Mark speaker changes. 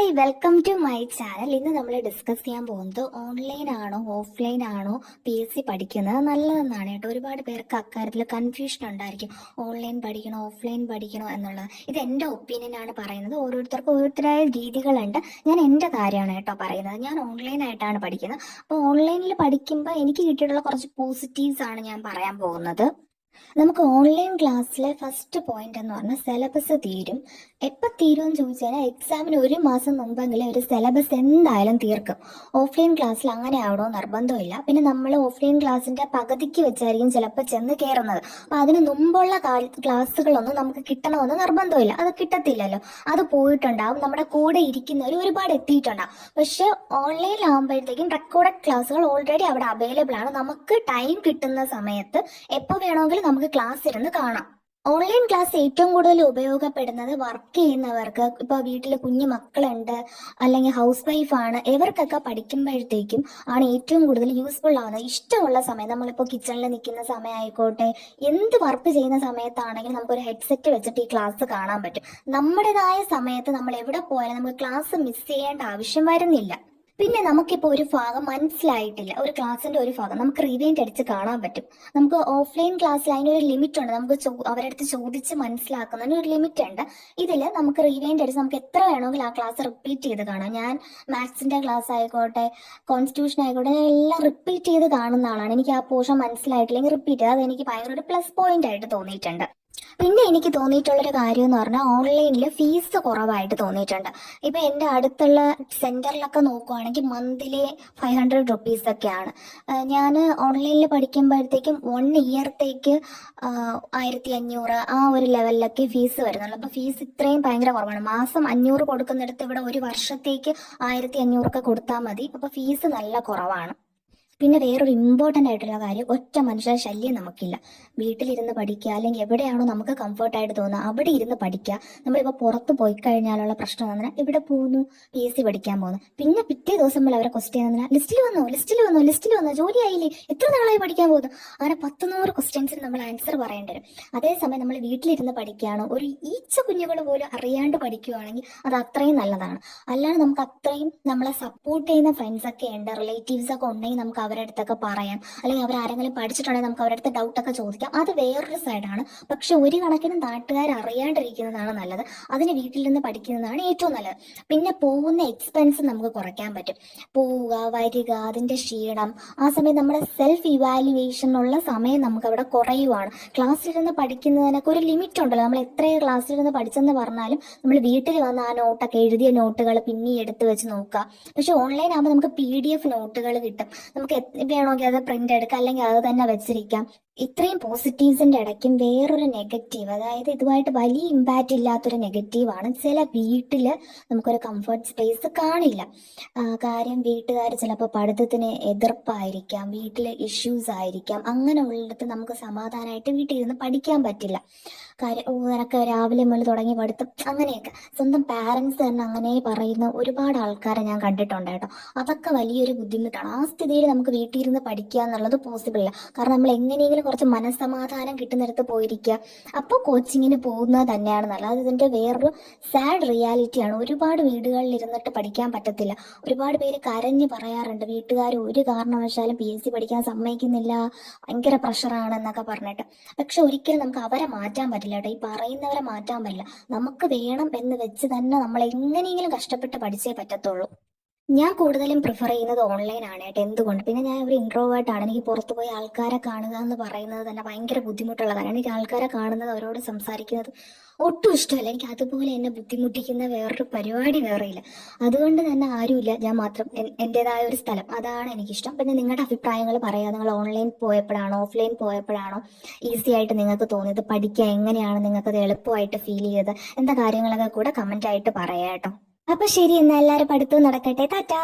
Speaker 1: Hi, welcome to my channel. ഇന്ന് നമ്മൾ discuss ചെയ്യാൻ പോകുന്നത് ഓൺലൈൻ ആണോ ഓഫ്ലൈൻ ആണോ PSC പഠിക്കുന്നത് നല്ലതെന്നാണ് കേട്ടോ. ഒരുപാട് പേർക്ക് അക്കാര്യത്തിൽ കൺഫ്യൂഷൻ ഉണ്ടായിരിക്കും, ഓൺലൈൻ പഠിക്കണോ ഓഫ്ലൈൻ പഠിക്കണോ എന്നുള്ളത്. ഇത് എൻ്റെ ഒപ്പീനിയൻ ആണ് പറയുന്നത്. ഓരോരുത്തർക്കും ഓരോരുത്തരായ രീതികളുണ്ട്. ഞാൻ എൻ്റെ കാര്യമാണ് കേട്ടോ പറയുന്നത്. ഞാൻ ഓൺലൈനായിട്ടാണ് പഠിക്കുന്നത്. അപ്പോൾ ഓൺലൈനിൽ പഠിക്കുമ്പോൾ എനിക്ക് കിട്ടിയിട്ടുള്ള കുറച്ച് പോസിറ്റീവ്സ് ആണ് ഞാൻ പറയാൻ പോകുന്നത്. നമുക്ക് ഓൺലൈൻ ക്ലാസ്സിലെ ഫസ്റ്റ് പോയിന്റ് എന്ന് പറഞ്ഞാൽ സിലബസ് തീരും. എപ്പോൾ തീരുമെന്ന് ചോദിച്ചാൽ എക്സാമിന് ഒരു മാസം മുമ്പെങ്കിലും ഒരു സിലബസ് എന്തായാലും തീർക്കും. ഓഫ്ലൈൻ ക്ലാസ്സിൽ അങ്ങനെ ആവണോ നിർബന്ധമില്ല. പിന്നെ നമ്മൾ ഓഫ്ലൈൻ ക്ലാസ്സിന്റെ പകുതിക്ക് വെച്ചായിരിക്കും ചിലപ്പോൾ ചെന്ന് കയറുന്നത്. അപ്പം അതിന് മുമ്പുള്ള ക്ലാസ്സുകളൊന്നും നമുക്ക് കിട്ടണമെന്ന് നിർബന്ധമില്ല. അത് കിട്ടത്തില്ലല്ലോ, അത് പോയിട്ടുണ്ടാവും. നമ്മുടെ കൂടെ ഇരിക്കുന്നവർ ഒരുപാട് എത്തിയിട്ടുണ്ടാവും. പക്ഷെ ഓൺലൈനിലാകുമ്പോഴത്തേക്കും റെക്കോർഡഡ് ക്ലാസ്സുകൾ ഓൾറെഡി അവിടെ അവൈലബിൾ ആണ്. നമുക്ക് ടൈം കിട്ടുന്ന സമയത്ത് എപ്പോൾ വേണമെങ്കിലും നമുക്ക് ക്ലാസ് ഇരുന്ന് കാണാം. ഓൺലൈൻ ക്ലാസ് ഏറ്റവും കൂടുതൽ ഉപയോഗപ്പെടുന്നത് വർക്ക് ചെയ്യുന്നവർക്ക്, ഇപ്പോൾ വീട്ടിൽ കുഞ്ഞു മക്കളുണ്ട് അല്ലെങ്കിൽ ഹൗസ് വൈഫാണ്, ഇവർക്കൊക്കെ പഠിക്കുമ്പോഴത്തേക്കും ആണ് ഏറ്റവും കൂടുതൽ യൂസ്ഫുൾ ആവുന്നത്. ഇഷ്ടമുള്ള സമയം, നമ്മളിപ്പോൾ കിച്ചണിൽ നിൽക്കുന്ന സമയമായിക്കോട്ടെ, എന്ത് വർക്ക് ചെയ്യുന്ന സമയത്താണെങ്കിലും നമുക്കൊരു ഹെഡ്സെറ്റ് വെച്ചിട്ട് ഈ ക്ലാസ് കാണാൻ പറ്റും. നമ്മുടേതായ സമയത്ത് നമ്മൾ എവിടെ പോയാലും നമുക്ക് ക്ലാസ് മിസ് ചെയ്യേണ്ട ആവശ്യം വരുന്നില്ല. പിന്നെ നമുക്കിപ്പോൾ ഒരു ഭാഗം മനസ്സിലായിട്ടില്ല, ഒരു ക്ലാസ്സിന്റെ ഒരു ഭാഗം നമുക്ക് റിവൈൻഡ് അടിച്ച് കാണാൻ പറ്റും. നമുക്ക് ഓഫ്ലൈൻ ക്ലാസ്സിൽ അതിനൊരു ലിമിറ്റ് ഉണ്ട്. നമുക്ക് അവരുടെ അടുത്ത് ചോദിച്ച് മനസ്സിലാക്കുന്നതിന് ഒരു ലിമിറ്റ് ഉണ്ട്. ഇതിൽ നമുക്ക് റിവൈൻഡ് അടിച്ച് നമുക്ക് എത്ര വേണമെങ്കിലും ആ ക്ലാസ് റിപ്പീറ്റ് ചെയ്ത് കാണാം. ഞാൻ മാത്സിന്റെ ക്ലാസ് ആയിക്കോട്ടെ, കോൺസ്റ്റിറ്റ്യൂഷൻ ആയിക്കോട്ടെ, ഞാൻ എല്ലാം റിപ്പീറ്റ് ചെയ്ത് കാണുന്ന ആളാണ്. എനിക്ക് ആ പോർഷൻ മനസ്സിലായിട്ടില്ലെങ്കിൽ റിപ്പീറ്റ് ചെയ്ത് അതെനിക്ക് ഭയങ്കര ഒരു പ്ലസ് പോയിന്റ് ആയിട്ട് തോന്നിയിട്ടുണ്ട്. പിന്നെ എനിക്ക് തോന്നിയിട്ടുള്ളൊരു കാര്യം എന്ന് പറഞ്ഞാൽ ഓൺലൈനിൽ ഫീസ് കുറവായിട്ട് തോന്നിയിട്ടുണ്ട്. ഇപ്പം എൻ്റെ അടുത്തുള്ള സെൻറ്ററിലൊക്കെ നോക്കുവാണെങ്കിൽ മന്ത്ലി 500 rupees ഒക്കെയാണ്. ഞാൻ ഓൺലൈനിൽ പഠിക്കുമ്പോഴത്തേക്കും 1 ഇയർത്തേക്ക് 1500 ആ ഒരു ലെവലിലൊക്കെ ഫീസ് വരുന്നുള്ളൂ. അപ്പോൾ ഫീസ് ഇത്രയും ഭയങ്കര കുറവാണ്. മാസം 500 കൊടുക്കുന്നിടത്ത് ഇവിടെ ഒരു വർഷത്തേക്ക് 1500 ഒക്കെ കൊടുത്താൽ മതി. അപ്പോൾ ഫീസ് നല്ല കുറവാണ്. പിന്നെ വേറൊരു ഇമ്പോർട്ടൻ്റ് ആയിട്ടുള്ള കാര്യം, ഒറ്റ മനുഷ്യരുടെ ശല്യം നമുക്കില്ല. വീട്ടിലിരുന്ന് പഠിക്കുക, അല്ലെങ്കിൽ എവിടെയാണോ നമുക്ക് കംഫർട്ടായിട്ട് തോന്നുക അവിടെ ഇരുന്ന് പഠിക്കുക. നമ്മളിപ്പോൾ പുറത്ത് പോയി കഴിഞ്ഞാലുള്ള പ്രശ്നം എന്ന് പറഞ്ഞാൽ ഇവിടെ പോകുന്നു PSC പഠിക്കാൻ പോകുന്നു, പിന്നെ പിറ്റേ ദിവസം മുതൽ അവരെ ക്വസ്റ്റ്യൻ എന്ന് പറഞ്ഞാൽ ലിസ്റ്റിൽ വന്നോ ജോലിയായില്ലേ, എത്ര നാളായി പഠിക്കാൻ പോകുന്നു, അങ്ങനെ 100 ക്വസ്റ്റ്യൻസിന് നമ്മൾ ആൻസർ പറയേണ്ടി വരും. അതേസമയം നമ്മൾ വീട്ടിലിരുന്ന് പഠിക്കുകയാണോ, ഒരു ഈച്ച കുഞ്ഞുങ്ങൾ പോലും അറിയാണ്ട് പഠിക്കുകയാണെങ്കിൽ അത് അത്രയും നല്ലതാണ്. അല്ലാണ്ട് നമുക്ക് അത്രയും നമ്മളെ സപ്പോർട്ട് ചെയ്യുന്ന ഫ്രണ്ട്സ് ഒക്കെ ഉണ്ട്, റിലേറ്റീവ്സ് ഒക്കെ ഉണ്ടെങ്കിൽ നമുക്ക് അവരുടെ അടുത്തൊക്കെ പറയാം. അല്ലെങ്കിൽ അവരാരെങ്കിലും പഠിച്ചിട്ടുണ്ടെങ്കിൽ നമുക്ക് അവരുടെ അടുത്ത് ഡൗട്ടൊക്കെ ചോദിക്കാം. അത് വേറൊരു സൈഡാണ്. പക്ഷെ ഒരു കണക്കിന് നാട്ടുകാർ അറിയാണ്ടിരിക്കുന്നതാണ് നല്ലത്. അതിന് വീട്ടിൽ നിന്ന് പഠിക്കുന്നതാണ് ഏറ്റവും നല്ലത്. പിന്നെ പോകുന്ന എക്സ്പെൻസ് നമുക്ക് കുറയ്ക്കാൻ പറ്റും. പോവുക വരിക, അതിൻ്റെ ക്ഷീണം, ആ സമയം നമ്മുടെ സെൽഫ് ഇവാലുവേഷനുള്ള സമയം നമുക്ക് അവിടെ കുറയുവാണ്. ക്ലാസ്സിലിരുന്ന് പഠിക്കുന്നതിനൊക്കെ ഒരു ലിമിറ്റ് ഉണ്ടല്ലോ. നമ്മൾ എത്ര ക്ലാസ്സിലിരുന്ന് പഠിച്ചെന്ന് പറഞ്ഞാലും നമ്മൾ വീട്ടിൽ വന്ന് ആ നോട്ടൊക്കെ, എഴുതിയ നോട്ടുകൾ പിന്നെ എടുത്ത് വെച്ച് നോക്കുക. പക്ഷെ ഓൺലൈൻ ആകുമ്പോൾ നമുക്ക് PDF നോട്ടുകൾ കിട്ടും. നമുക്ക് വേണമെങ്കിൽ അത് പ്രിന്റ് എടുക്കാം, അല്ലെങ്കിൽ അത് തന്നെ വെച്ചിരിക്കാം. ഇത്രയും പോസിറ്റീവ്സിന്റെ ഇടയ്ക്കും വേറൊരു നെഗറ്റീവ്, അതായത് ഇതുമായിട്ട് വലിയ ഇമ്പാക്റ്റ് ഇല്ലാത്തൊരു നെഗറ്റീവാണ്, ചില വീട്ടില് നമുക്കൊരു കംഫർട്ട് സ്പേസ് കാണില്ല. കാര്യം വീട്ടുകാർ ചിലപ്പോൾ പഠിത്തത്തിന് എതിർപ്പായിരിക്കാം, വീട്ടിലെ ഇഷ്യൂസ് ആയിരിക്കാം. അങ്ങനെ ഉള്ളിടത്ത് നമുക്ക് സമാധാനമായിട്ട് വീട്ടിൽ ഇരുന്ന് പഠിക്കാൻ പറ്റില്ല. കാര്യം നിനക്ക് രാവിലെ മുതൽ തുടങ്ങി പഠിത്തം, അങ്ങനെയൊക്കെ സ്വന്തം പാരൻസ് തന്നെ അങ്ങനെ പറയുന്ന ഒരുപാട് ആൾക്കാരെ ഞാൻ കണ്ടിട്ടുണ്ട് കേട്ടോ. അതൊക്കെ വലിയൊരു ബുദ്ധിമുട്ടാണ്. ആ സ്ഥിതിയിൽ നമുക്ക് വീട്ടിൽ ഇരുന്ന് പഠിക്കുക എന്നുള്ളത് പോസിബിൾ ഇല്ല. കാരണം നമ്മൾ എങ്ങനെയെങ്കിലും കുറച്ച് മനസ്സമാധാനം കിട്ടുന്നിടത്ത് പോയിരിക്കുക. അപ്പോൾ കോച്ചിങ്ങിന് പോകുന്നത് തന്നെയാണ് നല്ലത്. അത് ഇതിൻ്റെ വേറൊരു സാഡ് റിയാലിറ്റിയാണ്. ഒരുപാട് വീടുകളിൽ ഇരുന്നിട്ട് പഠിക്കാൻ പറ്റത്തില്ല. ഒരുപാട് പേര് കരഞ്ഞ് പറയാറുണ്ട്, വീട്ടുകാർ ഒരു കാരണവശാലും PSC പഠിക്കാൻ സമ്മതിക്കുന്നില്ല, ഭയങ്കര പ്രഷറാണ് എന്നൊക്കെ പറഞ്ഞിട്ട്. പക്ഷെ ഒരിക്കലും നമുക്ക് അവരെ മാറ്റാൻ പറ്റില്ല കേട്ടോ. ഈ പറയുന്നവരെ മാറ്റാൻ പറ്റില്ല. നമുക്ക് വേണം എന്ന് വെച്ച് തന്നെ നമ്മൾ എങ്ങനെയെങ്കിലും കഷ്ടപ്പെട്ട് പഠിച്ചേ പറ്റത്തുള്ളൂ. ഞാൻ കൂടുതലും പ്രിഫർ ചെയ്യുന്നത് ഓൺലൈൻ ആണ് കേട്ടോ. എന്തുകൊണ്ട്, പിന്നെ ഞാൻ ഒരു ഇൻട്രോവേർട്ട് ആണ്. എനിക്ക് പുറത്ത് പോയി ആൾക്കാരെ കാണുക എന്ന് പറയുന്നത് തന്നെ ഭയങ്കര ബുദ്ധിമുട്ടുള്ള കാര്യമാണ്. എനിക്ക് ആൾക്കാരെ കാണുന്നത്, അവരോട് സംസാരിക്കുന്നത് ഒട്ടും ഇഷ്ടമല്ല. എനിക്ക് അതുപോലെ എന്നെ ബുദ്ധിമുട്ടിക്കുന്ന വേറൊരു പരിപാടി വേറെയില്ല. അതുകൊണ്ട് തന്നെ ആരുമില്ല, ഞാൻ മാത്രം, എൻ്റെതായ ഒരു സ്ഥലം, അതാണ് എനിക്കിഷ്ടം. പിന്നെ നിങ്ങളുടെ അഭിപ്രായങ്ങൾ പറയാം. നിങ്ങൾ ഓൺലൈൻ പോയപ്പോഴാണോ ഓഫ്ലൈൻ പോയപ്പോഴാണോ ഈസി ആയിട്ട് നിങ്ങൾക്ക് തോന്നിയത്, പഠിക്കാൻ എങ്ങനെയാണ് നിങ്ങൾക്കത് എളുപ്പമായിട്ട് ഫീൽ ചെയ്തത്, എന്താ കാര്യങ്ങളൊക്കെ കൂടെ കമൻ്റ് ആയിട്ട് പറയാം കേട്ടോ. അപ്പൊ ശരി, എന്നാൽ എല്ലാവരും പഠിത്തവും നടക്കട്ടെ. ടാറ്റാ.